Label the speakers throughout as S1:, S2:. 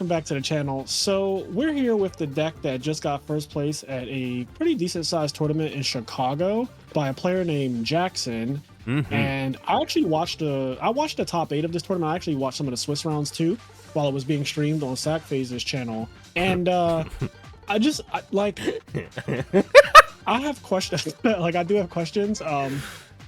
S1: welcome back to the channel. So we're here with the deck that just got first place at a pretty decent sized tournament in Chicago by a player named Jackson. And I actually watched the top 8 of this tournament. I actually watched some of the Swiss rounds too while it was being streamed on Sack Phase's channel. And I have questions. Like, I do have questions.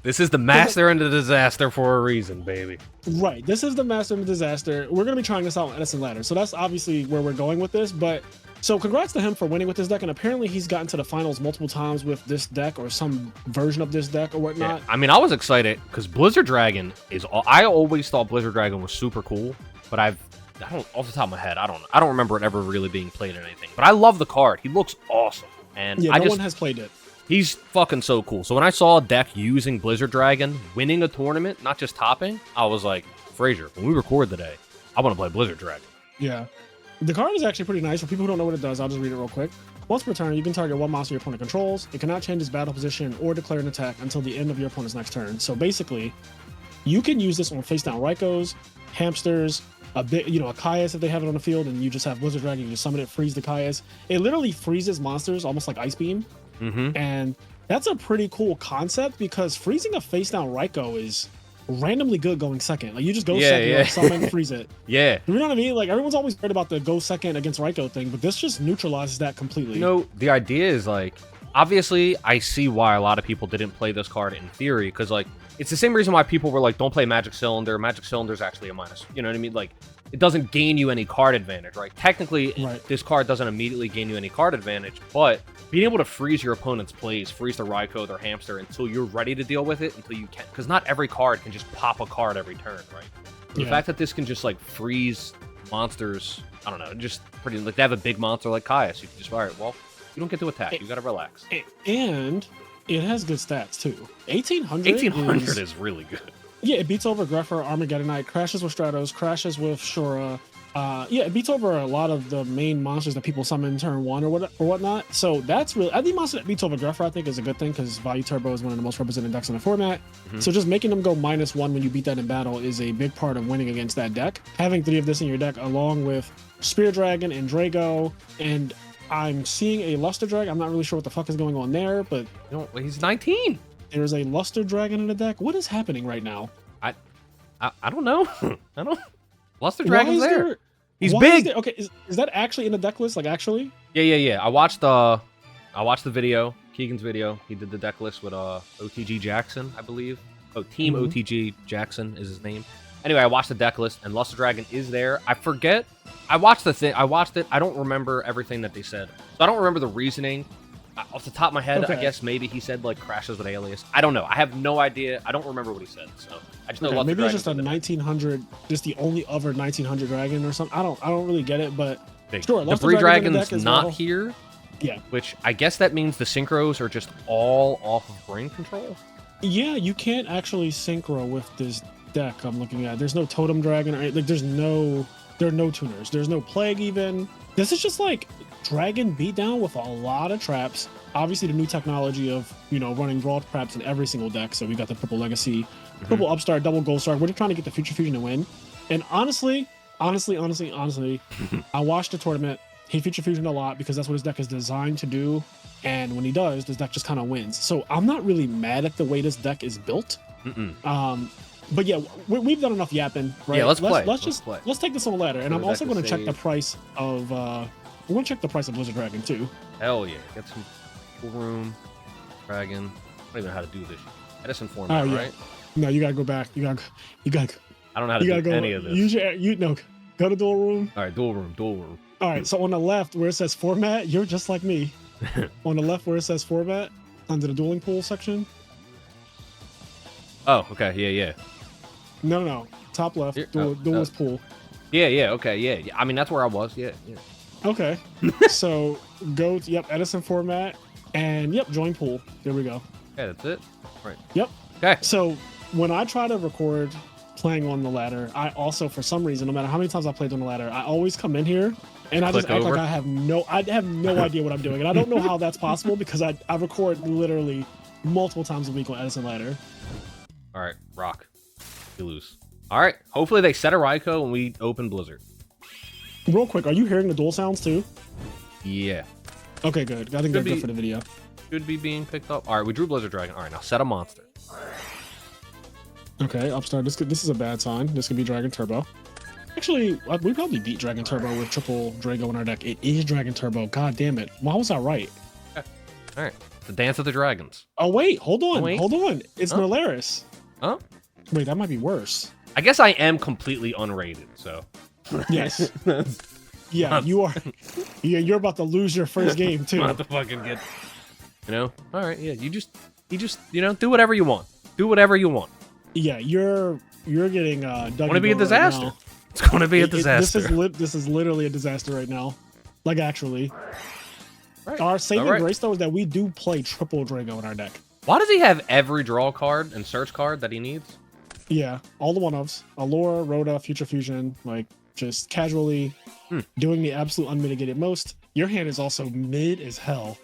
S2: This is the master and the disaster for a reason, baby.
S1: Right. This is the master and the disaster. We're going to be trying this out on Edison ladder. So that's obviously where we're going with this. But so congrats to him for winning with this deck. And apparently he's gotten to the finals multiple times with this deck or some version of this deck or whatnot.
S2: Yeah. I mean, I was excited because Blizzard Dragon is I always thought Blizzard Dragon was super cool, but I don't, off the top of my head, I don't remember it ever really being played in anything. But I love the card. He looks awesome. And
S1: yeah, no one has played it.
S2: He's fucking so cool. So when I saw a deck using Blizzard Dragon, winning a tournament, not just topping, I was like, Frazier, when we record today, I want to play Blizzard Dragon.
S1: Yeah. The card is actually pretty nice. For people who don't know what it does, I'll just read it real quick. Once per turn, you can target one monster your opponent controls. It cannot change its battle position or declare an attack until the end of your opponent's next turn. So basically, you can use this on face down Rykos, hamsters, a bit, a Caius if they have it on the field, and you just have Blizzard Dragon, you just summon it, freeze the Caius. It literally freezes monsters almost like Ice Beam. And that's a pretty cool concept because freezing a face down Raikou is randomly good going second. Like, you just go second, like, summon, freeze it.
S2: Yeah.
S1: You know what I mean? Like, everyone's always worried about the go second against Raikou thing, but this just neutralizes that completely.
S2: You know, the idea is, like, obviously, I see why a lot of people didn't play this card in theory, because, like, it's the same reason why people were like, don't play Magic Cylinder. Magic Cylinder is actually a minus. You know what I mean? Like, it doesn't gain you any card advantage, right? Technically, this card doesn't immediately gain you any card advantage, but being able to freeze your opponent's plays, freeze their Raikou, their Hamster, until you're ready to deal with it, until you can. Because not every card can just pop a card every turn, right? So the fact that this can just, like, freeze monsters, I don't know, just pretty, like, they have a big monster like Caius. You can just, all right, well, you don't get to attack. You got to relax.
S1: And it has good stats, too.
S2: 1800 is really good.
S1: Yeah, it beats over Grepher, Armageddonite, crashes with Stratos, crashes with Shura. Yeah, it beats over a lot of the main monsters that people summon in turn 1 or whatnot. So that's really, any monster that beats over Grepher, I think, is a good thing because Value Turbo is one of the most represented decks in the format. So just making them go -1 when you beat that in battle is a big part of winning against that deck. Having 3 of this in your deck along with Spear Dragon and Drago, and I'm seeing a Luster Dragon. I'm not really sure what the fuck is going on there, but
S2: you know, he's 19.
S1: There's a Luster Dragon in the deck. What is happening right now?
S2: I don't know. I don't. Luster Dragon's there. He's
S1: Why
S2: big.
S1: Okay, is that actually in the deck list? Like, actually?
S2: Yeah. I watched the video, Keegan's video. He did the deck list with OTG Jackson, I believe. Oh, Team OTG Jackson is his name. Anyway, I watched the deck list, and Luster Dragon is there. I forget. I watched it. I don't remember everything that they said. So I don't remember the reasoning. Off the top of my head, I guess maybe he said, like, crashes with Alias. I don't know. I have no idea. I don't remember what he said. So I just know Luster
S1: maybe
S2: Dragon.
S1: It's just a 1900, just the only other 1900 dragon or something. I don't really get it, but sure.
S2: The Bree Dragon's not here.
S1: Yeah.
S2: Which I guess that means the synchros are just all off of brain control.
S1: Yeah, you can't actually synchro with this deck I'm looking at. There's no Totem Dragon, or like there are no tuners. There's no Plague even. This is just like Dragon beatdown with a lot of traps. Obviously the new technology of, running raw traps in every single deck. So we got the Purple Legacy, Purple Upstart, Double Gold Star. We're just trying to get the Future Fusion to win. And honestly, I watched the tournament. He Future Fusion a lot because that's what his deck is designed to do. And when he does, this deck just kind of wins. So I'm not really mad at the way this deck is built. But yeah, we've done enough yapping, right?
S2: Yeah, let's play.
S1: Let's take this on a ladder. And I'm also going to check the price of we're going to check the price of Blizzard Dragon too.
S2: Hell yeah. Get some cool room. Dragon. I don't even know how to do this. Edison format, right?
S1: No, you got to go back. You got
S2: I don't know how to do any of this.
S1: Go to dual room.
S2: All right, dual room.
S1: All right, so on the left where it says format, you're just like me. On the left where it says format, under the dueling pool section.
S2: Oh, okay. Yeah.
S1: No. Top left, duelist pool.
S2: Yeah, okay, yeah. I mean, that's where I was, yeah.
S1: Okay. So go to, Edison format, and join pool. There we go.
S2: Yeah, that's it. Right.
S1: Yep.
S2: Okay.
S1: So when I try to record playing on the ladder, I also, for some reason, no matter how many times I played on the ladder, I always come in here and I just act like I have no idea what I'm doing. And I don't know how that's possible because I record literally multiple times a week on Edison ladder.
S2: All right, rock. You lose. All right. Hopefully they set a Raikou when we open Blizzard.
S1: Real quick, are you hearing the dual sounds too?
S2: Yeah.
S1: Okay, good. I think they're good for the video.
S2: Should be being picked up. All right, we drew Blizzard Dragon. All right, now set a monster.
S1: Okay, upstart. This is a bad sign. This could be Dragon Turbo. Actually, we probably beat Dragon Turbo with triple Drago in our deck. It is Dragon Turbo. God damn it. Why was I right?
S2: Okay. All right. The Dance of the Dragons.
S1: Oh, wait. Hold on.
S2: Oh, wait.
S1: Hold on. It's Nolaris.
S2: Huh?
S1: Wait, that might be worse.
S2: I guess I am completely unrated, so.
S1: Yes. Yeah, you are. Yeah, you're about to lose your first game, too.
S2: About to fucking get. You know? All right, yeah. You just, you know, do whatever you want. Do whatever you want.
S1: Yeah, you're getting
S2: It's going to be a disaster. Right, it's going to be a disaster.
S1: This is literally a disaster right now. Like, actually.
S2: Right.
S1: Our saving grace, though, is that we do play triple Drago in our deck.
S2: Why does he have every draw card and search card that he needs?
S1: Yeah, all the one-ofs. Allure, Rhoda, Future Fusion, like, just casually doing the absolute unmitigated most. Your hand is also mid as hell.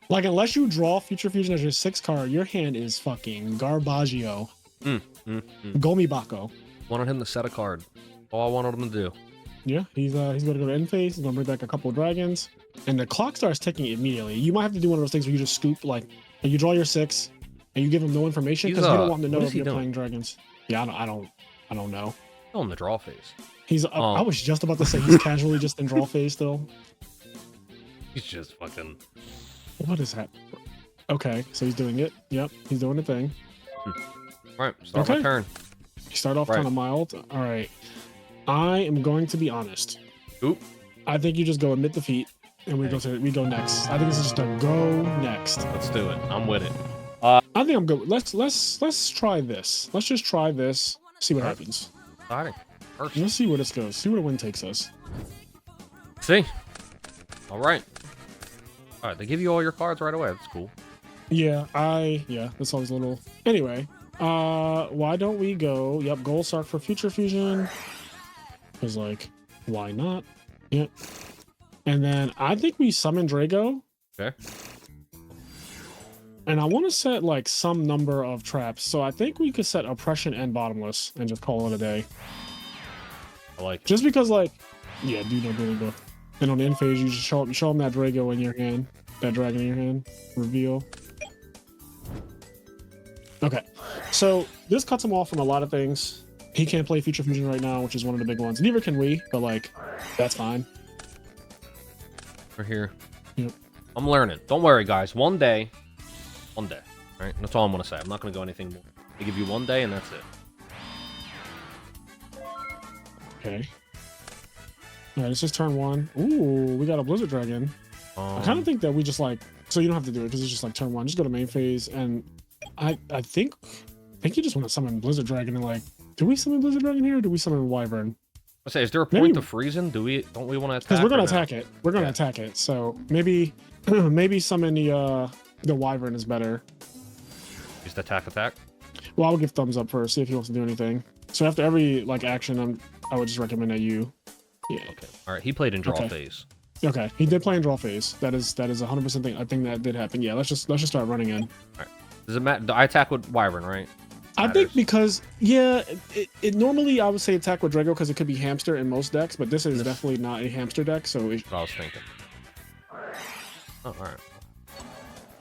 S1: Like, unless you draw Future Fusion as your 6th card, your hand is fucking garbaggio. Gomibako.
S2: Wanted him to set a card. All I wanted him to do.
S1: Yeah, he's going to go to end phase. He's going to bring back a couple of dragons. And the clock starts ticking immediately. You might have to do one of those things where you just scoop, like, you draw your 6, and you give him no information because you don't want him to know if you're playing dragons. Yeah, I don't know.
S2: Still in the draw phase.
S1: He's. I was just about to say he's casually just in draw phase still.
S2: He's just fucking.
S1: What is that? Okay, so he's doing it. Yep, he's doing the thing.
S2: All right, start my turn.
S1: You start off kind of mild. All right, I am going to be honest.
S2: Oop.
S1: I think you just go admit defeat, and we go next. I think this is just a go next.
S2: Let's do it. I'm with it.
S1: I think I'm good. Let's try this. Let's just try this. See what happens.
S2: Exciting.
S1: Let's see where this goes. See where the wind takes us.
S2: See. All right. All right. They give you all your cards right away. That's cool.
S1: Yeah. That's always a little. Anyway. Why don't we go? Yep. Gold Sark for Future Fusion. Because like, why not? Yep. And then I think we summon Drago.
S2: Okay.
S1: And I want to set like some number of traps. So I think we could set Oppression and Bottomless and just call it a day.
S2: I like.
S1: Just because like, yeah, do both. And on the end phase, you just show them that Drago in your hand, that dragon in your hand. Reveal. Okay, so this cuts him off from a lot of things. He can't play Future Fusion right now, which is one of the big ones. Neither can we, but like, that's fine.
S2: We're here.
S1: Yep.
S2: I'm learning. Don't worry, guys. One day. All right, that's all I'm gonna say. I'm not gonna go anything more. They give you 1 day, and that's it.
S1: Okay. All right, it's just turn 1. Ooh, we got a Blizzard Dragon. I kind of think that we just like, so you don't have to do it because it's just like turn 1. Just go to main phase, and I think you just want to summon Blizzard Dragon and like, do we summon Blizzard Dragon here or do we summon Wyvern?
S2: I say, is there a point to freezing? Don't we want to attack?
S1: Because we're gonna attack it. We're gonna attack it. So maybe summon the Wyvern is better.
S2: Just attack.
S1: Well, I'll give thumbs up first. See if he wants to do anything. So after every like action, I would just recommend that you. Yeah.
S2: Okay. All right. He played in draw phase.
S1: Okay. He did play in draw phase. That is 100% thing. I think that did happen. Yeah. Let's just start running in.
S2: All right. Does it matter? I attack with Wyvern, right?
S1: I think because it normally I would say attack with Drago because it could be hamster in most decks, but this is definitely not a hamster deck. So
S2: what I was thinking. Oh, all right.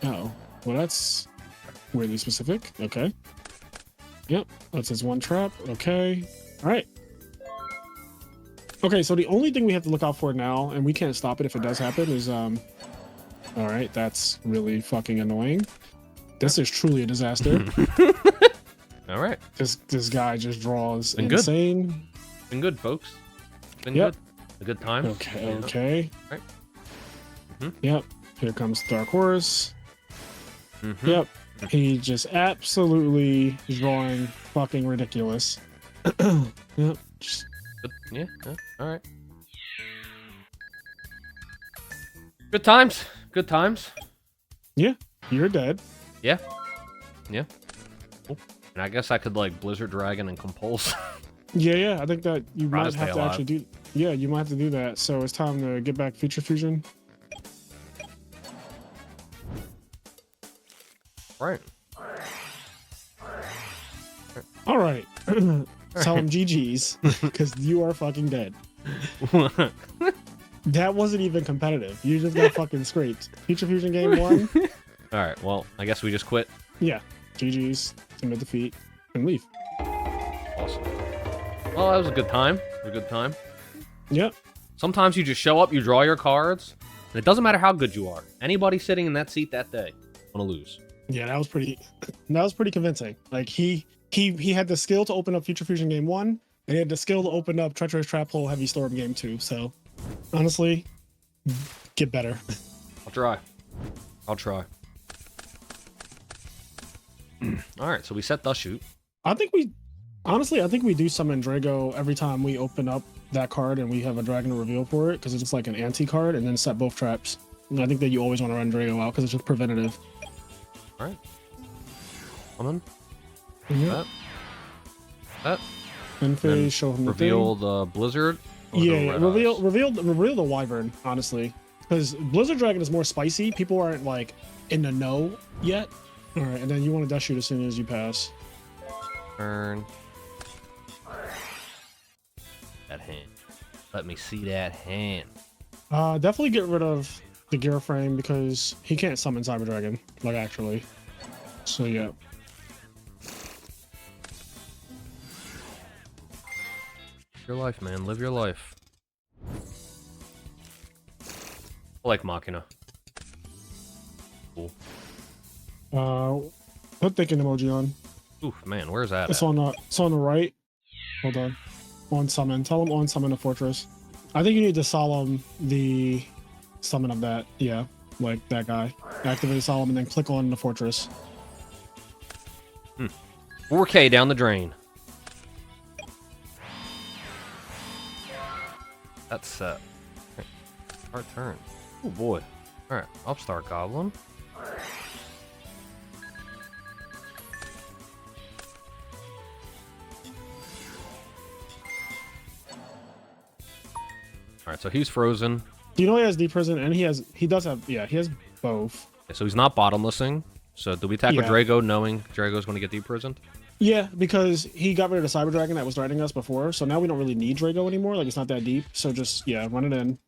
S1: Oh, well, that's weirdly specific. Okay. Yep, that's his one trap. Okay. All right. Okay, so the only thing we have to look out for now, and we can't stop it if it does happen, is all right, that's really fucking annoying. This is truly a disaster.
S2: All right.
S1: This guy just draws
S2: Been
S1: insane.
S2: Good. Been good, folks. Been good. A good time.
S1: Okay. Okay.
S2: All right.
S1: Yep. Here comes Dark Horse. Yep. He just absolutely drawing fucking ridiculous. Yep. Just...
S2: Yeah. All right. Good times. Good times.
S1: Yeah. You're dead.
S2: Yeah. Yeah. Cool. And I guess I could like Blizzard Dragon and Compulse.
S1: Yeah. I think that you might have to actually do. Yeah, you might have to do that. So it's time to get back Future Fusion.
S2: Right.
S1: All right. Tell him GG's because you are fucking dead. That wasn't even competitive. You just got fucking scraped. Future Fusion game 1.
S2: All right, well, I guess we just quit.
S1: Yeah. GG's, submit defeat, and leave.
S2: Awesome. Well, that was a good time. It was a good time.
S1: Yep.
S2: Sometimes you just show up, you draw your cards, and it doesn't matter how good you are. Anybody sitting in that seat that day gonna lose.
S1: Yeah, that was pretty convincing. Like he had the skill to open up Future Fusion game 1, and he had the skill to open up Treacherous Trap Hole Heavy Storm game 2. So honestly, get better.
S2: I'll try. I'll try. All right, so we set Dust Shoot.
S1: I think we do summon Drago every time we open up that card and we have a dragon to reveal for it, because it's just like an anti card, and then set both traps. And I think that you always want to run Drago out because it's just preventative.
S2: All right. Come on.
S1: Yeah.
S2: That.
S1: And phase, show him the
S2: reveal
S1: thing.
S2: the Blizzard.
S1: Yeah, reveal the Wyvern, honestly, because Blizzard Dragon is more spicy. People aren't like in the know yet. All right, and then you want to Dust Shoot as soon as you pass.
S2: Turn. That hand. Let me see that hand.
S1: Definitely get rid of the gear frame because he can't summon Cyber Dragon, like actually. So yeah.
S2: Your life, man. Live your life. I like Machina. Cool.
S1: Put thinking emoji on.
S2: Oof, man, where's that?
S1: It's on the right. Hold on. On summon. Tell him on summon a fortress. I think you need to solemn the summon of that. Yeah, like that guy. Activate solemn and then click on the fortress.
S2: 4K down the drain. That's set. Our turn. Oh boy. Alright, Upstart Goblin. Alright, so he's frozen.
S1: Do you know he has Deep Prison and he has both.
S2: Okay, so he's not bottomlessing. So do we attack with
S1: Yeah.
S2: Drago knowing Drago's going to get Deep Prisoned?
S1: Yeah, because he got rid of the Cyber Dragon that was threatening us before, so now we don't really need Drago anymore. Like, it's not that deep, so just, yeah, run it in.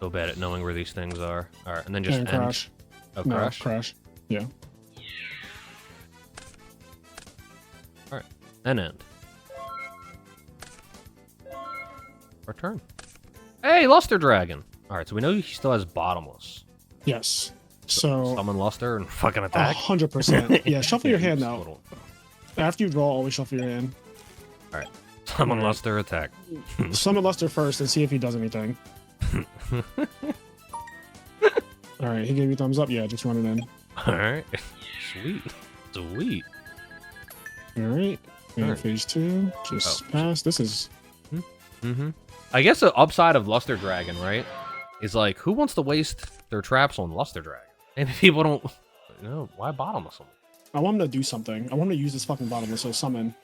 S2: So bad at knowing where these things are. Alright, and then just
S1: And
S2: end.
S1: crash.
S2: Oh,
S1: No,
S2: crash?
S1: crash. Yeah.
S2: Alright, and end. Our turn. Hey, Luster Dragon! Alright, so we know he still has Bottomless.
S1: Yes. So,
S2: Summon Luster and fucking attack.
S1: 100%. Yeah, shuffle your hand
S2: just
S1: out.
S2: little-
S1: After you draw, always shuffle your hand.
S2: Alright, summon
S1: Alright.
S2: Luster, attack.
S1: Summon Luster first and see if he does anything. Alright, he gave you thumbs up. Yeah, just run it in.
S2: Alright, sweet. Sweet.
S1: Alright. And
S2: Alright.
S1: phase 2. Just pass. This is...
S2: I guess the upside of Luster Dragon, right, is like, who wants to waste their traps on Luster Dragon? Maybe people don't, why bottomless them?
S1: I want him to do something. I want him to use this fucking bottomless, so summon.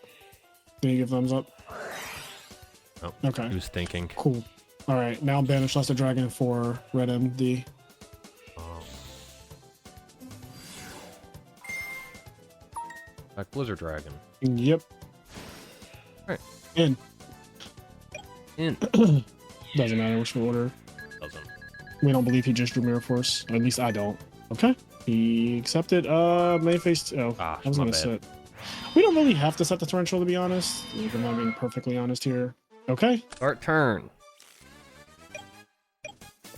S1: Did he give thumbs up?
S2: Oh,
S1: Okay.
S2: he was thinking.
S1: Cool. Alright, now banish Luster Dragon for red MD.
S2: Oh. Like Blizzard Dragon.
S1: Yep.
S2: Alright.
S1: In.
S2: In.
S1: Doesn't matter which order.
S2: Doesn't.
S1: We don't believe he just drew Mirror Force. At least I don't. Okay. He accepted. Main phase. Oh,
S2: Ah,
S1: I was
S2: my
S1: gonna
S2: bad.
S1: set. We don't really have to set the torrential, to be honest. If I'm not being perfectly honest here. Okay.
S2: Start turn.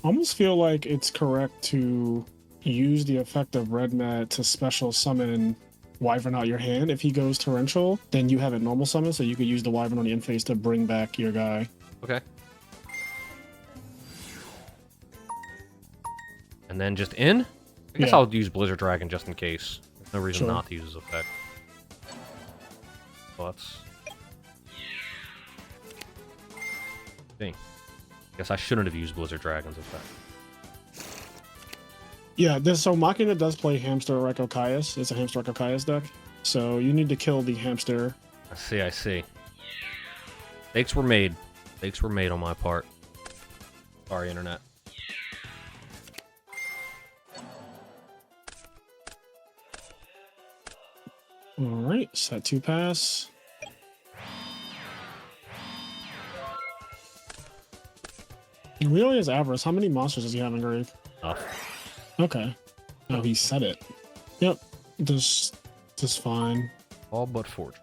S1: Almost feel like it's correct to use the effect of Red Mat to special summon Wyvern out your hand. If he goes torrential, then you have it normal summon, so you could use the Wyvern on the end phase to bring back your guy.
S2: Okay. And then just in? I guess
S1: Yeah.
S2: I'll use Blizzard Dragon just in case. There's no reason
S1: Sure.
S2: not to use his effect. Thoughts? Dang. Guess I shouldn't have used Blizzard Dragon's effect.
S1: Yeah, so Machina does play Hamster Reiko Caius. It's a Hamster Reiko Caius deck. So you need to kill the hamster.
S2: I see. Mistakes were made. Mistakes were made on my part. Sorry, Internet.
S1: Alright, set 2 pass. He only has avarice. How many monsters does he have in grave?
S2: Enough.
S1: Okay. Oh, he said it. Yep. Just fine.
S2: All but fortune.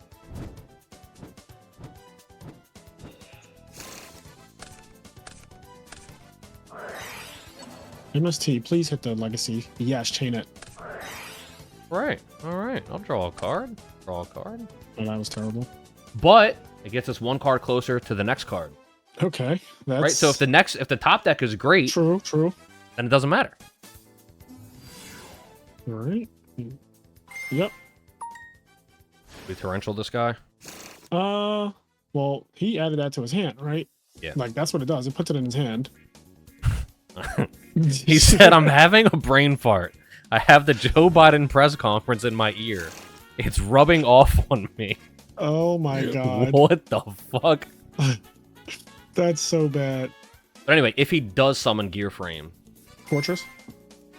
S1: MST, please hit the legacy. Yes, chain it.
S2: Right. All right. I'll draw a card. Draw a card.
S1: Oh, that was terrible.
S2: But it gets us one card closer to the next card.
S1: Okay. That's
S2: Right. So if the top deck is great,
S1: true,
S2: then it doesn't matter.
S1: All right. Yep.
S2: We torrential this guy.
S1: Well, he added that to his hand, right?
S2: Yeah.
S1: Like that's what it does. It puts it in his hand.
S2: He said, "I'm having a brain fart. I have the Joe Biden press conference in my ear. It's rubbing off on me."
S1: Oh my god.
S2: What the fuck?
S1: That's so bad.
S2: But anyway, if he does summon Gear Frame,
S1: Fortress?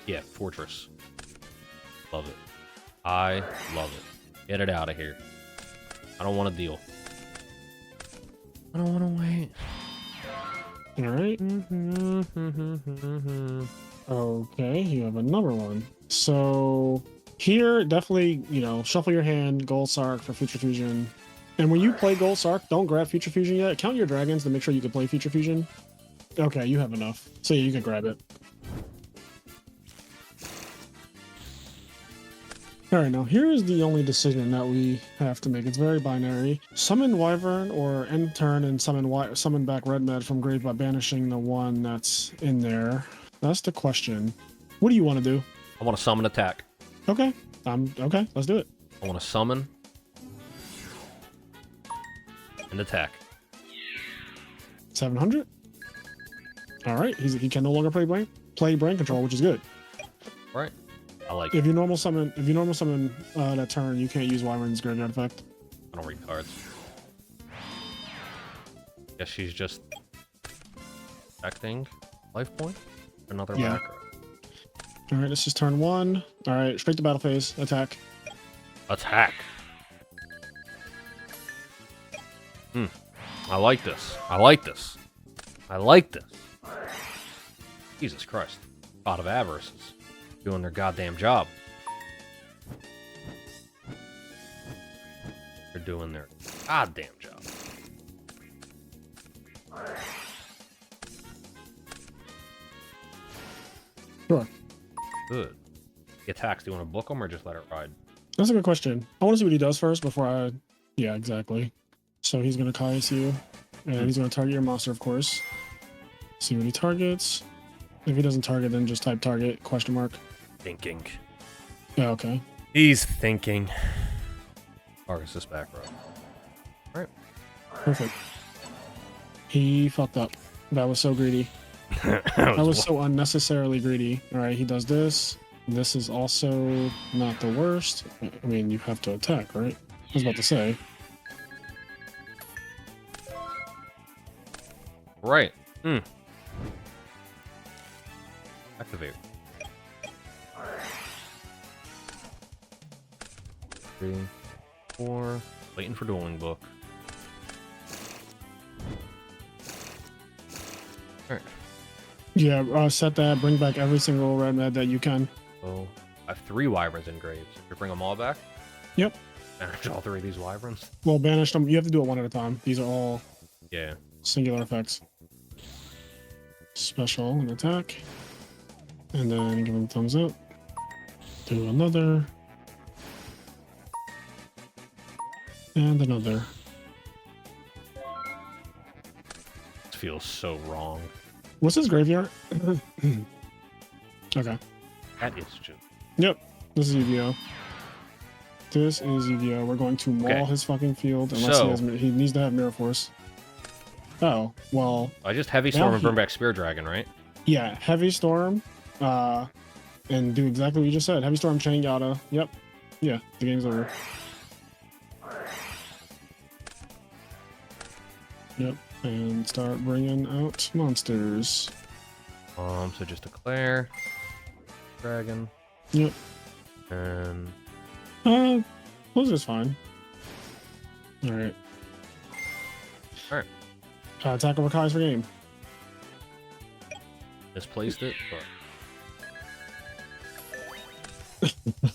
S2: yeah, Fortress. Love it. I love it. Get it out of here. I don't want to deal. I don't want to wait.
S1: All right. Okay, you have another one. So here, definitely, shuffle your hand, Gold Sark for Future Fusion. And when you play Gold Sark, don't grab Future Fusion yet. Count your dragons to make sure you can play Future Fusion. Okay, you have enough. So yeah, you can grab it. All right, now here is the only decision that we have to make. It's very binary. Summon Wyvern or end turn and summon back Red Med from grave by banishing the one that's in there. That's the question. What do you want to do?
S2: I want to summon attack.
S1: Okay. Okay, let's do it.
S2: I want to summon and attack.
S1: 700. All right, he can no longer play brain control, which is good.
S2: Right. I like
S1: If you normal summon that turn, you can't use Wyvern's graveyard effect.
S2: I don't read cards. Guess she's just affecting life point. Another
S1: Yeah.
S2: backer.
S1: All right, this is turn 1. All right, straight to battle phase. Attack.
S2: Attack. I like this. I like this. I like this. Jesus Christ. God of Avarices. Doing their goddamn job. They're doing their goddamn job.
S1: Sure.
S2: Good. The attacks, do you want to book them or just let it ride?
S1: That's a good question. I want to see what he does first before I... Yeah, exactly. So he's going to Caius you, and he's going to target your monster, of course. See what he targets. If he doesn't target, then just type target, question mark.
S2: Thinking.
S1: Yeah, okay.
S2: He's thinking. Targets this back row. Alright.
S1: Perfect. He fucked up. That was so greedy. That was so unnecessarily greedy. Alright, he does this. This is also not the worst. I mean, you have to attack, right? I was about to say.
S2: Right. Activate. 3, 4. Waiting for dueling book. Alright.
S1: Yeah, set that. Bring back every single red med that you can.
S2: So I have 3 wyverns in graves. You bring them all back?
S1: Yep.
S2: Banish all 3 of these wyverns?
S1: Well, banish them. You have to do it one at a time. These are all
S2: Yeah.
S1: singular effects. Special and attack. And then give him a thumbs up. Do another. And another.
S2: This feels so wrong.
S1: What's his graveyard? Okay.
S2: That is just...
S1: Yep. This is UVO. This is UVO. We're going to maul his fucking field unless he needs to have Mirror Force. Oh, well.
S2: I just Heavy Storm and bring back Spear Dragon, right?
S1: Yeah, Heavy Storm. And do exactly what you just said. Heavy Storm, Chain Yada. Yep. Yeah, the game's over. Yep. And start bringing out monsters.
S2: So just declare dragon.
S1: Yep.
S2: And
S1: Those is fine. Alright.
S2: Alright.
S1: Attack over Kai's for game.
S2: misplaced it, but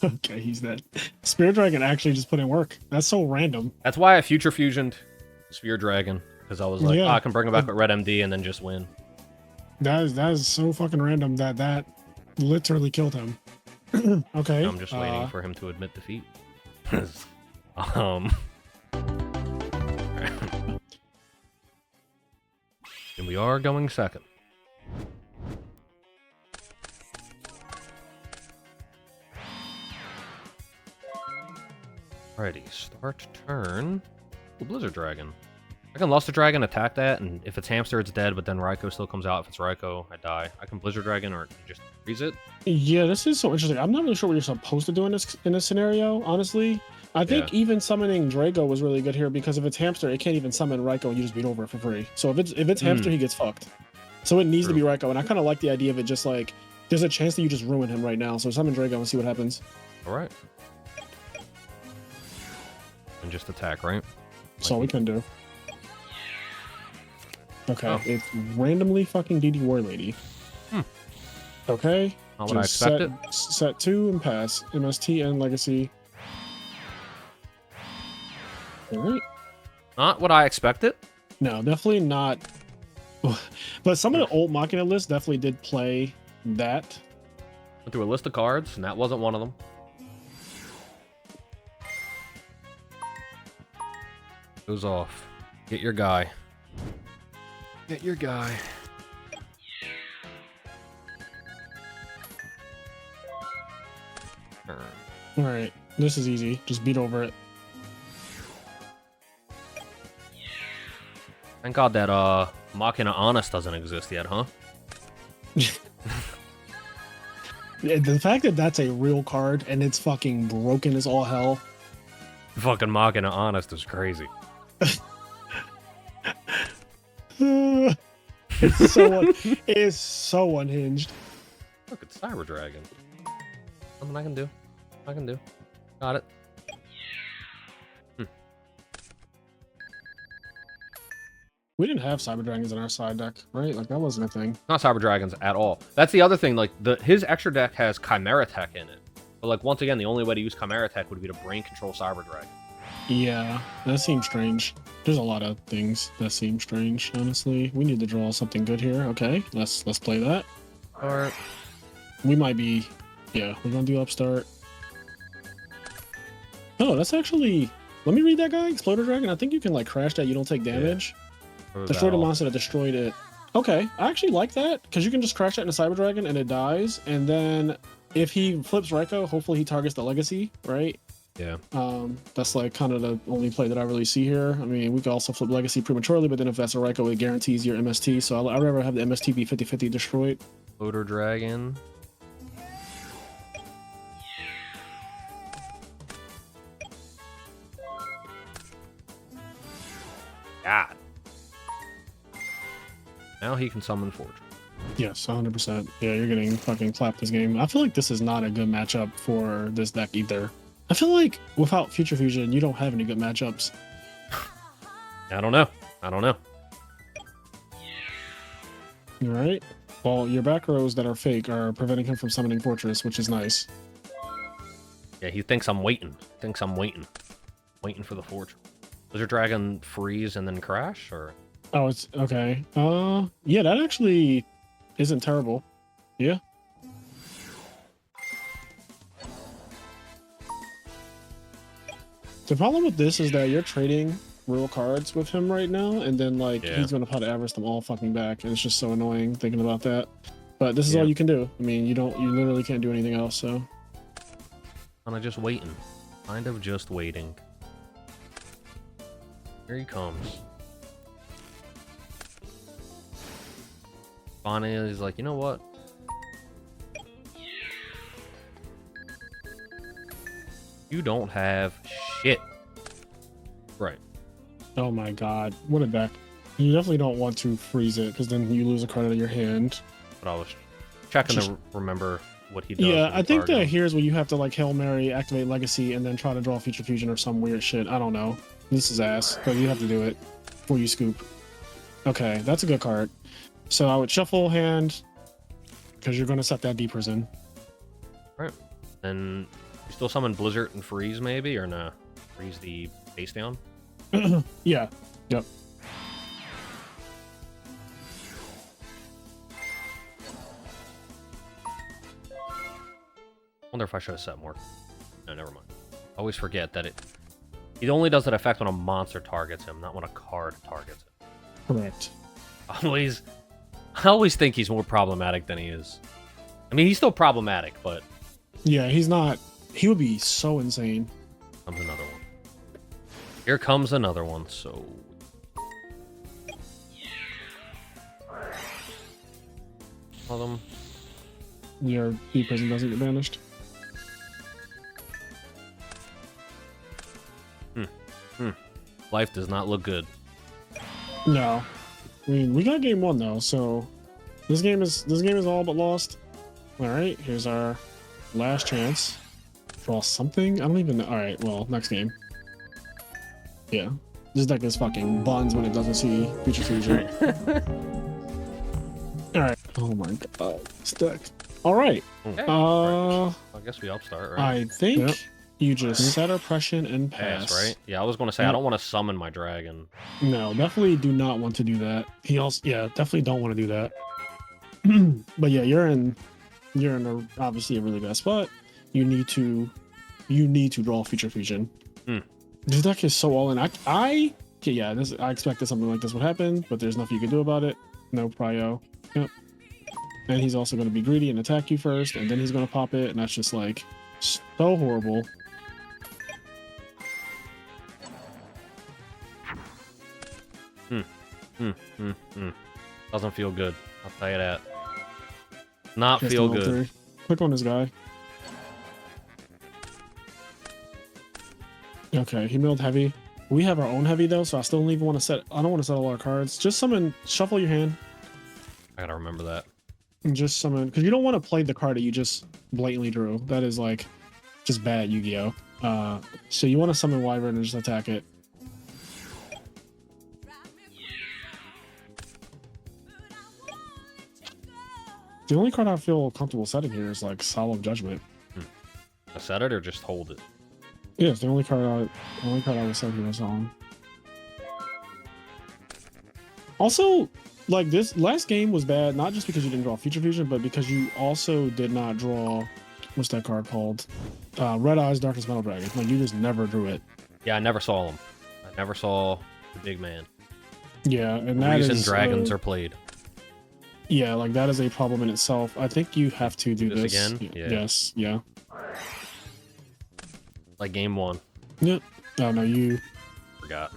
S1: Okay, he's dead. Spirit Dragon actually just put in work. That's so random.
S2: that's why I Future Fusioned Sphere Dragon, because I was like,
S1: Yeah.
S2: oh, I can bring it back with Red MD and then just win.
S1: That is so fucking random that literally killed him. Okay.
S2: I'm just waiting for him to admit defeat. And we are going second. Alrighty, start turn. Ooh, Blizzard Dragon. I can Luster Dragon, attack that, and if it's Hamster, it's dead, but then Raikou still comes out. If it's Raikou, I die. I can Blizzard Dragon or just freeze it.
S1: Yeah, this is so interesting. I'm not really sure what you're supposed to do in this scenario, honestly. I think even summoning Drago was really good here because if it's Hamster, it can't even summon Raikou and you just beat over it for free. So if it's Hamster, he gets fucked. So it needs to be Raikou, and I kind of like the idea of it just like, there's a chance that you just ruin him right now. So summon Drago and see what happens.
S2: Alright. And just attack, right?
S1: That's all we can do. Okay, it's randomly fucking DD War Lady. Okay.
S2: Not what I expected.
S1: Set 2 and pass. MST and Legacy. Alright.
S2: Not what I expected.
S1: No, definitely not. But some of the old Machina lists definitely did play that.
S2: Went through a list of cards, and that wasn't one of them. Goes off. Get your guy. Get your guy.
S1: Alright, this is easy. Just beat over it.
S2: Thank God that Machina Honest doesn't exist yet, huh?
S1: The fact that that's a real card and it's fucking broken as all hell.
S2: Fucking Machina Honest is crazy.
S1: It is so unhinged.
S2: Look, it's Cyber Dragon. Something I can do. Got it.
S1: We didn't have Cyber Dragons in our side deck, right? Like, that wasn't a thing.
S2: Not Cyber Dragons at all. That's the other thing. Like, his extra deck has Chimera Tech in it. But, like, once again, the only way to use Chimera Tech would be to brain control Cyber Dragon.
S1: Yeah, that seems strange. There's a lot of things that seem strange, honestly. We need to draw something good here. Okay, let's play that.
S2: Alright.
S1: We might be... Yeah, we're gonna do Upstart. Oh, that's actually... Let me read that guy, Exploder Dragon. I think you can, like, crash that. You don't take damage.
S2: Yeah.
S1: Destroy the monster that destroyed it. Okay, I actually like that, because you can just crash that in a Cyber Dragon and it dies, and then if he flips Raikou, hopefully he targets the Legacy, right?
S2: Yeah.
S1: That's like kind of the only play that I really see here. I mean, we could also flip Legacy prematurely, but then if that's a Raikou, it guarantees your MST, so I'd rather have the MST be 50-50 destroyed.
S2: Exploder Dragon. God. Now he can summon Forge.
S1: Yes, 100%. Yeah, you're getting fucking clapped this game. I feel like this is not a good matchup for this deck either. I feel like without Future Fusion, you don't have any good matchups.
S2: I don't know.
S1: All right. Well, your back rows that are fake are preventing him from summoning Fortress, which is nice.
S2: Yeah, he thinks I'm waiting. Waiting for the Forge. Does your dragon freeze and then crash, or?
S1: Oh, it's okay. Yeah, that actually isn't terrible. Yeah. The problem with this is that you're trading real cards with him right now, and then like he's gonna probably average them all fucking back, and it's just so annoying thinking about that. But this is all you can do. I mean, you literally can't do anything else. So.
S2: Kind of just waiting. Here he comes. Bonnie is like, you know what? You don't have shit. Right.
S1: Oh my god, what a deck. You definitely don't want to freeze it, because then you lose a card out of your hand.
S2: But I was checking to remember what he does.
S1: Yeah, I think that here's where you have to like Hail Mary, activate Legacy, and then try to draw Future Fusion or some weird shit. I don't know. This is ass, but you have to do it before you scoop. Okay, that's a good card. So I would shuffle hand, because you're gonna set that deepers in.
S2: Right. And you still summon Blizzard and Freeze, maybe, or nah? Freeze the base down?
S1: Yeah. Yep.
S2: Wonder if I should have set more. No, never mind. I always forget that it only does that effect when a monster targets him, not when a card targets him.
S1: Correct.
S2: I always think he's more problematic than he is. I mean, he's still problematic, but...
S1: Yeah, he's not... He would be so insane.
S2: Comes another one. Here comes another one, so... All of them.
S1: Your E-Prison doesn't get banished.
S2: Life does not look good.
S1: No. I mean, we got game 1 though, so this game is all but lost. All right, here's our last chance. Draw something. I don't even know. All right, well, next game. Yeah, this deck is fucking buns when it doesn't see Future Fusion. All right. Oh my god, this deck. All right.
S2: Okay.
S1: I
S2: guess we upstart, right?
S1: I think you just set oppression and pass.
S2: Right? Yeah, I was going to say, I don't want to summon my dragon.
S1: No, definitely do not want to do that. He also, yeah, definitely don't want to do that. But yeah, you're in obviously a really bad spot. You need to draw Future Fusion. This deck is so all in. I expected something like this would happen, but there's nothing you can do about it. No prio. Yep. And he's also going to be greedy and attack you first, and then he's going to pop it, and that's just like so horrible.
S2: Doesn't feel good. I'll tell you that. Not
S1: Just
S2: feel
S1: an
S2: good.
S1: alter. Click on this guy. Okay, he milled heavy. We have our own heavy though, so I still don't even want to set. I don't want to set all our cards. Just summon, shuffle your hand,
S2: I gotta remember that.
S1: and just summon because you don't want to play the card that you just blatantly drew. That is like just bad Yu-Gi-Oh. So you want to summon Wyvern and just attack it. The only card I feel comfortable setting here is like Solemn Judgment.
S2: I set it or just hold it?
S1: Yeah, it's the only card I will set here is Solemn. Also, like this last game was bad, not just because you didn't draw Future Fusion, but because you also did not draw, what's that card called? Red Eyes Darkness Metal Dragon. Like you just never drew it.
S2: Yeah, I never saw him. I never saw the big man.
S1: Yeah, and
S2: The
S1: that
S2: reason
S1: is
S2: dragons are played.
S1: Yeah, like that is a problem in itself. I think you have to do
S2: This
S1: this
S2: again? Yeah.
S1: Yes, yeah.
S2: Like game 1.
S1: Yep. Oh no, you.
S2: Forgot.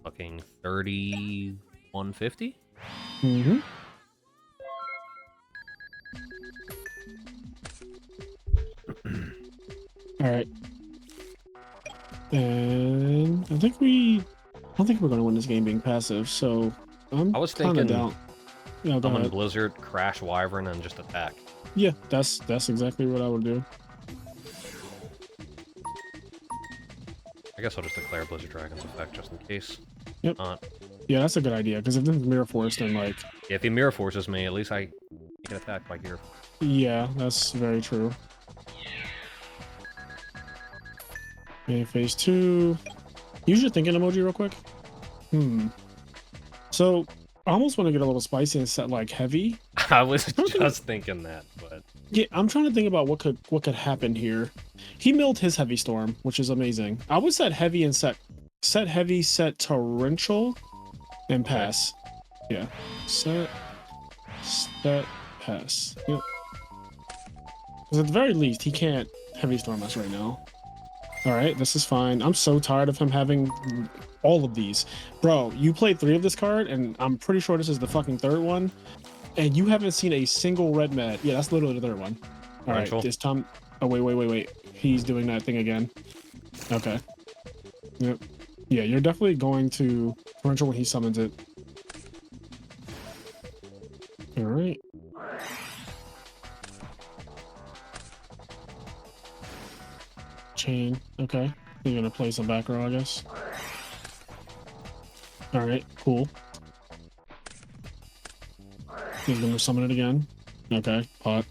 S2: Fucking 3150?
S1: Mm-hmm. All right. And I don't think we're going to win this game being passive, so
S2: I was
S1: kinda
S2: thinking
S1: down. Yeah, go
S2: summon
S1: ahead.
S2: Blizzard, crash Wyvern, and just attack.
S1: Yeah, that's exactly what I would do.
S2: I guess I'll just declare Blizzard Dragon's effect just in case.
S1: Yep.
S2: Not.
S1: Yeah, that's a good idea, because if this is Mirror Force, then like...
S2: Yeah, if he mirror forces me, at least I get attacked by gear.
S1: Yeah, that's very true. Okay, phase 2. Use your thinking emoji real quick. So, I almost want to get a little spicy and set like heavy.
S2: I was just thinking that, but
S1: Yeah, I'm trying to think about what could happen here. He milled his heavy storm, which is amazing. I would set heavy and set heavy, set torrential, and pass. Yeah, set, pass. Yep. Because at the very least, he can't heavy storm us right now. All right, this is fine. I'm so tired of him having all of these. Bro, you played 3 of this card, and I'm pretty sure this is the fucking 3rd one. And you haven't seen a single red mat. Yeah, that's literally the 3rd one. All right, this time... Oh, wait. He's doing that thing again. Okay. Yep. Yeah, you're definitely going to torrential when he summons it. All right. Chain. Okay. You're gonna play some back row, I guess. All right. Cool. He's gonna summon it again. Okay, pot.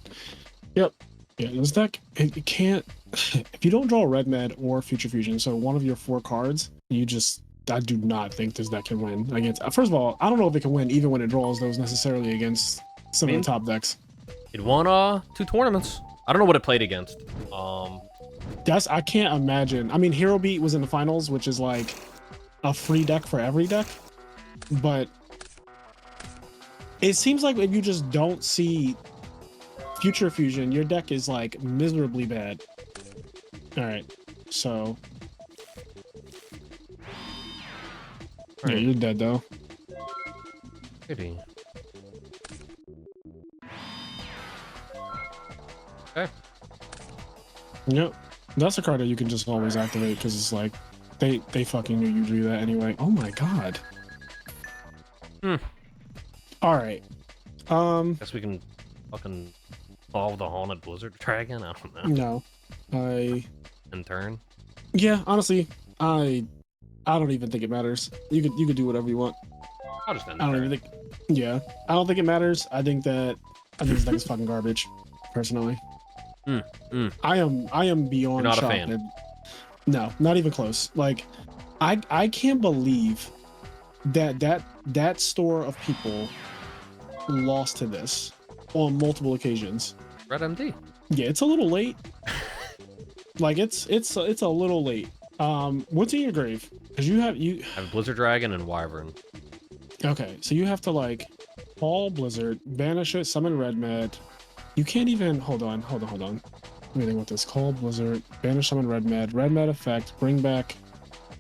S1: Yep. Yeah, this deck, it can't. If you don't draw Red Med or Future Fusion, so one of your 4 cards, you just. I do not think this deck can win against. First of all, I don't know if it can win even when it draws those necessarily against some of the top decks.
S2: It won 2 tournaments. I don't know what it played against.
S1: I can't imagine. I mean, Hero Beat was in the finals, which is like a free deck for every deck, but it seems like if you just don't see Future Fusion, your deck is like miserably bad. All right, so yeah, you're dead though.
S2: Pity. Okay.
S1: Yep, that's a card that you can just always activate because it's like they fucking knew you do that anyway. Oh my god. All right.
S2: Guess we can fucking solve the Haunted Blizzard Dragon. I don't know.
S1: No,
S2: In turn.
S1: yeah, honestly, I don't even think it matters. You could do whatever you want.
S2: I'll just end
S1: I don't even think. Yeah, I don't think it matters. I think this deck is fucking garbage, personally. I am beyond
S2: You're not a
S1: shocked.
S2: fan.
S1: No, not even close. Like, I can't believe that store of people lost to this on multiple occasions.
S2: Red MD.
S1: Yeah, it's a little late. Like it's a little late. What's in your grave? Because you
S2: have Blizzard Dragon and Wyvern.
S1: Okay, so you have to like call Blizzard, banish it, summon Red Med. You can't even hold on. Let me think what this. Call Blizzard, banish, summon Red Med effect, bring back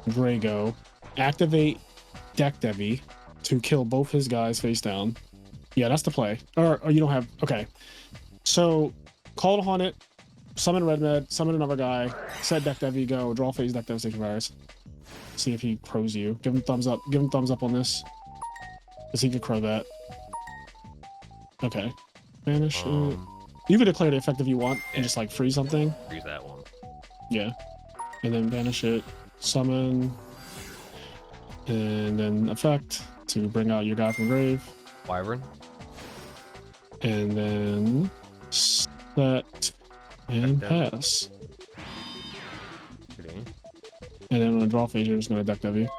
S1: Drago, activate Deck Devi to kill both his guys face down. Yeah, that's the play. Or you don't have. Okay, so call to haunt it, summon Red Med, summon another guy, set Deck Devi, go, draw phase Deck Devastation Virus. See if he crows you. Give him thumbs up. Give him thumbs up on this. Because he could crow that. Okay. Banish. You could declare the effect if you want and just like freeze something.
S2: Freeze that one.
S1: Yeah. And then banish it. Summon. And then effect to bring out your guy from grave.
S2: Wyvern.
S1: And then set and pass.
S2: Okay.
S1: And then on the draw phase, you're just going to deck Devi.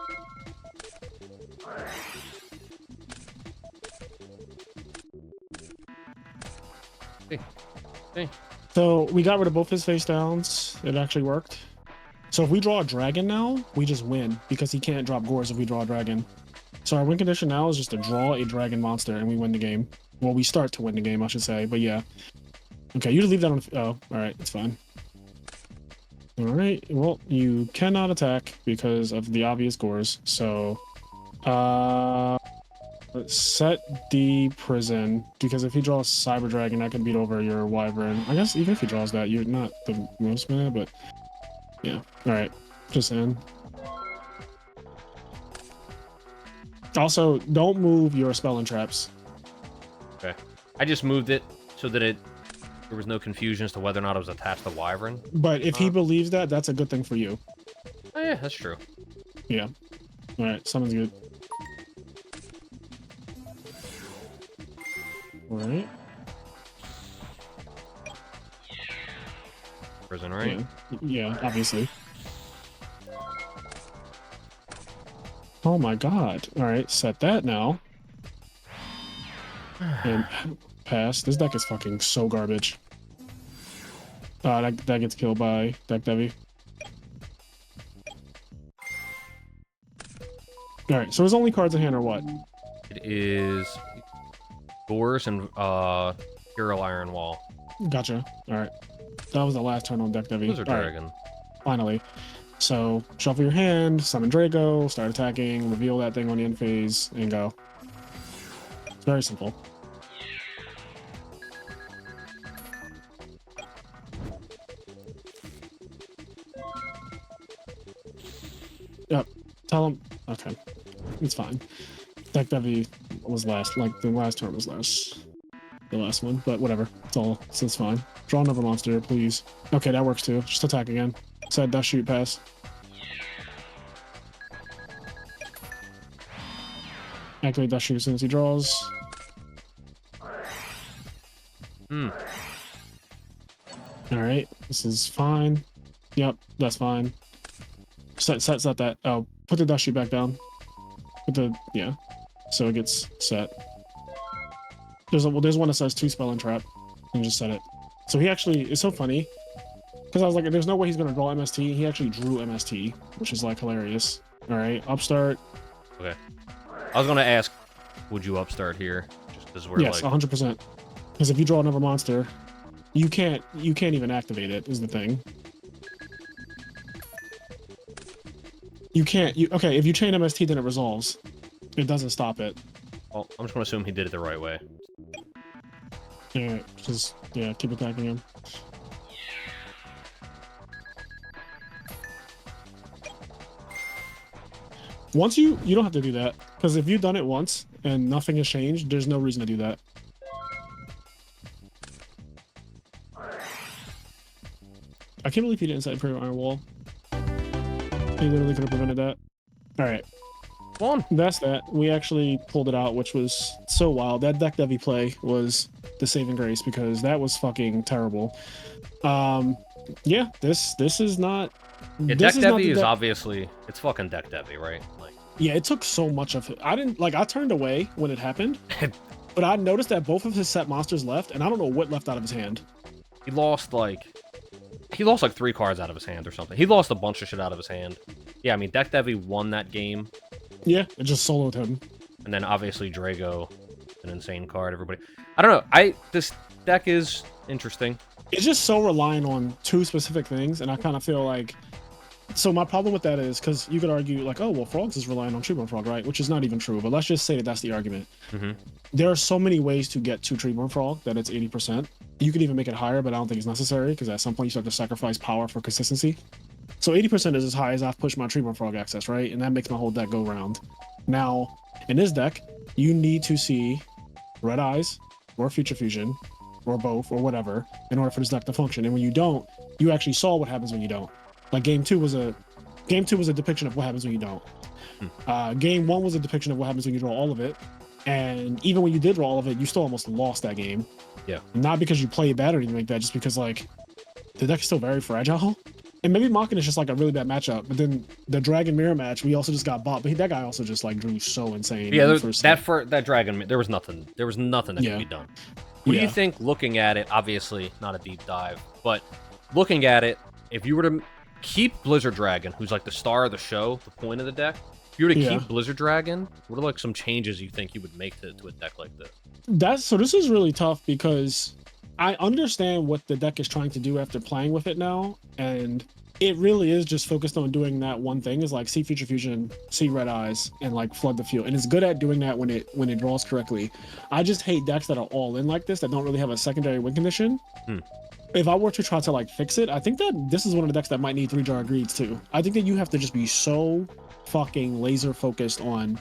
S2: Okay.
S1: So we got rid of both his face downs. It actually worked. So if we draw a dragon now, we just win because he can't drop Gores if we draw a dragon. So our win condition now is just to draw a dragon monster and we win the game. Well, we start to win the game, I should say. But yeah. Okay, you just leave that on. Oh, all right, it's fine. All right. Well, you cannot attack because of the obvious Gores. So, set the prison because if he draws Cyber Dragon, that can beat over your Wyvern. I guess even if he draws that, you're not the most mad, but yeah. All right, just in. Also, don't move your spell and traps.
S2: Okay. I just moved it so that there was no confusion as to whether or not it was attached to Wyvern.
S1: But if he believes that, that's a good thing for you.
S2: Oh yeah, that's true.
S1: Yeah. All right, summon's good. All right.
S2: Prison, right?
S1: Yeah, obviously. Oh my god. All right, set that now. And pass. This deck is fucking so garbage. That gets killed by Deck Devi. All right, so his only cards in hand are what?
S2: It is Gores and Hero Iron Wall.
S1: Gotcha. All right. That was the last turn on Deck Devi.
S2: Blizzard Dragon.
S1: Right. Finally. So shuffle your hand, summon Drago, start attacking, reveal that thing on the end phase, and go. It's very simple. Yep. Tell him. Okay. It's fine. Deck Devi was last. Like, the last turn was the last one, but whatever. It's fine. Draw another monster, please. Okay, that works too. Just attack again. Set dash shoot pass. Activate dash shoot as soon as he draws.
S2: Hmm.
S1: All right, this is fine. Yep, that's fine. Set that. Oh, put the dust sheet back down. Yeah, so it gets set. There's one that says 2 spell and trap, and just set it. So he actually, it's so funny because I was like, there's no way he's gonna draw MST. He actually drew MST, which is like hilarious. All right, upstart.
S2: Okay. I was gonna ask, would you upstart here? Just because we're
S1: Yes,
S2: like
S1: 100%. Because if you draw another monster, you can't even activate it. Is the thing. You can't. Okay, if you chain MST, then it resolves. It doesn't stop it.
S2: Well, I'm just gonna assume he did it the right way.
S1: Yeah, just keep attacking him. Once you don't have to do that, because if you've done it once and nothing has changed, there's no reason to do that. I can't believe he didn't set Imperial Iron Wall. He literally could have prevented that. All right.
S2: One.
S1: That's that. We actually pulled it out, which was so wild. That deck Devi play was the saving grace because that was fucking terrible. Yeah, this is not.
S2: Yeah,
S1: this
S2: deck
S1: not
S2: Devi
S1: the
S2: is
S1: deck-
S2: obviously it's fucking deck Devi, right? Like,
S1: Yeah, it took so much of it. I didn't like. I turned away when it happened, but I noticed that both of his set monsters left, and I don't know what left out of his hand.
S2: he lost like 3 cards out of his hand or something. He lost a bunch of shit out of his hand. Yeah, I mean, deck Devi won that game.
S1: Yeah, it just soloed him.
S2: And then obviously Drago, an insane card. Everybody, I don't know. This deck is interesting.
S1: It's just so reliant on 2 specific things, and I kind of feel like. So my problem with that is because you could argue like, oh well, Frogs is relying on Treeborn Frog, right? Which is not even true. But let's just say that that's the argument.
S2: Mm-hmm.
S1: There are so many ways to get to Treeborn Frog that it's 80%. You could even make it higher, but I don't think it's necessary because at some point you start to sacrifice power for consistency. So 80% is as high as I've pushed my Treeborn Frog access, right? And that makes my whole deck go round. Now, in this deck, you need to see Red Eyes or Future Fusion or both or whatever in order for this deck to function. And when you don't, you actually saw what happens when you don't. Like game two was a depiction of what happens when you don't. Game 1 was a depiction of what happens when you draw all of it. And even when you did draw all of it, you still almost lost that game.
S2: Yeah.
S1: Not because you played bad or anything like that, just because like the deck is still very fragile. And maybe Machina is just like a really bad matchup. But then the Dragon Mirror match, we also just got bought. But that guy also just like drew so insane.
S2: Yeah, that Dragon, there was nothing that could be done. What do you think, looking at it, obviously not a deep dive, but looking at it, if you were to keep Blizzard Dragon, who's like the star of the show, the point of the deck, if you were to keep Blizzard Dragon, what are like some changes you think you would make to a deck like this?
S1: This is really tough because I understand what the deck is trying to do after playing with it now, and it really is just focused on doing that one thing, is like see Future Fusion, see Red Eyes, and like flood the field. And it's good at doing that when it draws correctly. I just hate decks that are all in like this, that don't really have a secondary win condition. If I were to try to like fix it, I think that this is one of the decks that might need 3-jar greeds too. I think that you have to just be so fucking laser focused on,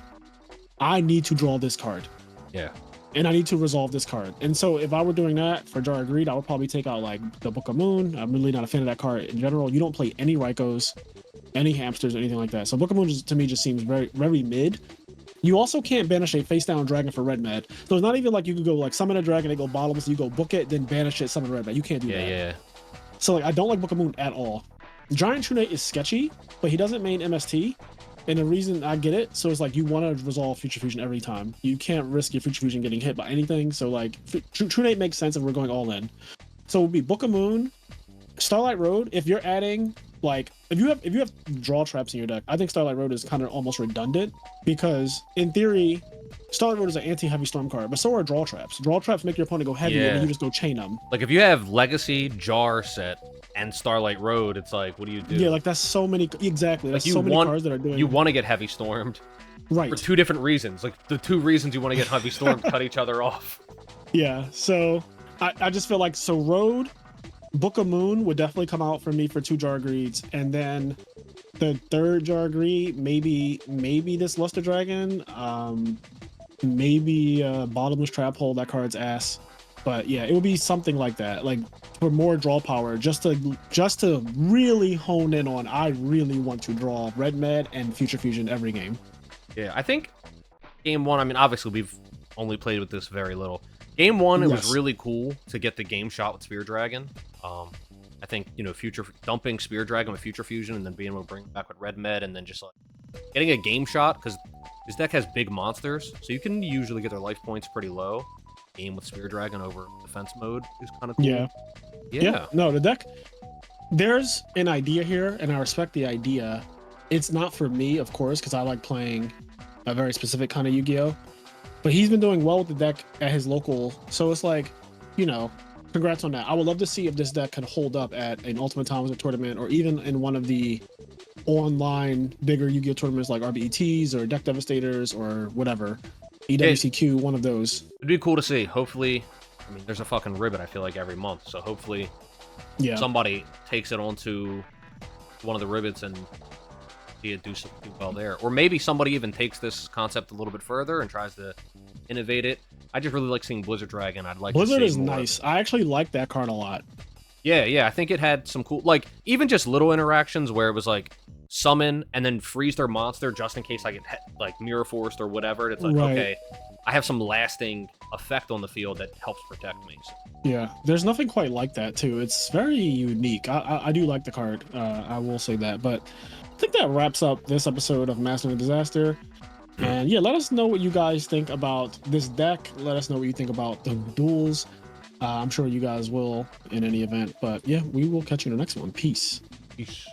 S1: I need to draw this card.
S2: Yeah.
S1: And I need to resolve this card. And so if I were doing that for Jar of Greed, I would probably take out like the Book of Moon. I'm really not a fan of that card in general. You don't play any Raikos, any Hamsters, or anything like that. So Book of Moon to me just seems very, very mid. You also can't banish a face down dragon for red mad. So it's not even like you could go like summon a dragon, they go bottomless, you go book it, then banish it, summon red mad. You can't do that.
S2: Yeah.
S1: So like I don't like Book of Moon at all. Giant True Knight is sketchy, but he doesn't main MST. And the reason I get it, so it's like you want to resolve Future Fusion every time. You can't risk your Future Fusion getting hit by anything. So like True Knight makes sense if we're going all in. So it would be Book of Moon, Starlight Road. If you're adding like if you have draw traps in your deck, I think Starlight Road is kind of almost redundant because in theory, Starlight Road is an anti-heavy storm card, but so are draw traps. Draw traps make your opponent go heavy, and then you just go chain them.
S2: Like if you have Legacy, Jar set, and Starlight Road, it's like, what do you do?
S1: Yeah, like that's so many exactly. That's
S2: like
S1: so many cards that are doing.
S2: You want to get heavy stormed,
S1: right?
S2: For 2 different reasons. Like the 2 reasons you want to get heavy stormed cut each other off.
S1: Yeah, so I just feel like Road, Book of Moon would definitely come out for me for 2 Jar Greeds, and then the 3rd Jar Greed, maybe this Luster Dragon, maybe Bottomless Trap Hole. That card's ass, but yeah, it would be something like that, like for more draw power, just to really hone in on. I really want to draw Red Mad and Future Fusion every game.
S2: Yeah, I think game 1. I mean, obviously we've only played with this very little. Game 1, it was
S1: Yes.
S2: really cool to get the game shot with Spear Dragon. I think, you know, dumping Spear Dragon with Future Fusion and then being able to bring it back with Red Med and then just like getting a game shot, because this deck has big monsters, so you can usually get their life points pretty low. Game with Spear Dragon over defense mode is kind of cool.
S1: Yeah. No, the deck, there's an idea here, and I respect the idea. It's not for me, of course, because I like playing a very specific kind of Yu-Gi-Oh! But he's been doing well with the deck at his local, so it's like, you know, congrats on that. I would love to see if this deck can hold up at an Ultimate Thomas tournament, or even in one of the online bigger Yu-Gi-Oh! Tournaments like RBETs or Deck Devastators or whatever. EWCQ, one of those.
S2: It'd be cool to see. Hopefully, I mean, there's a fucking ribbon, I feel like, every month, so hopefully somebody takes it onto one of the ribbons and see it do well there. Or maybe somebody even takes this concept a little bit further and tries to innovate it. I just really like seeing Blizzard Dragon. I'd like
S1: Blizzard
S2: to see
S1: is
S2: more
S1: nice. I actually like that card a lot.
S2: Yeah, I think it had some cool, like, even just little interactions where it was like summon and then freeze their monster just in case I get like mirror forced or whatever. And it's like, okay, I have some lasting effect on the field that helps protect me. So.
S1: Yeah, there's nothing quite like that too. It's very unique. I do like the card. I will say that. But I think that wraps up this episode of Mastering the Disaster. And yeah, let us know what you guys think about this deck. Let us know what you think about the duels. I'm sure you guys will in any event. But yeah, we will catch you in the next one. Peace.
S2: Peace.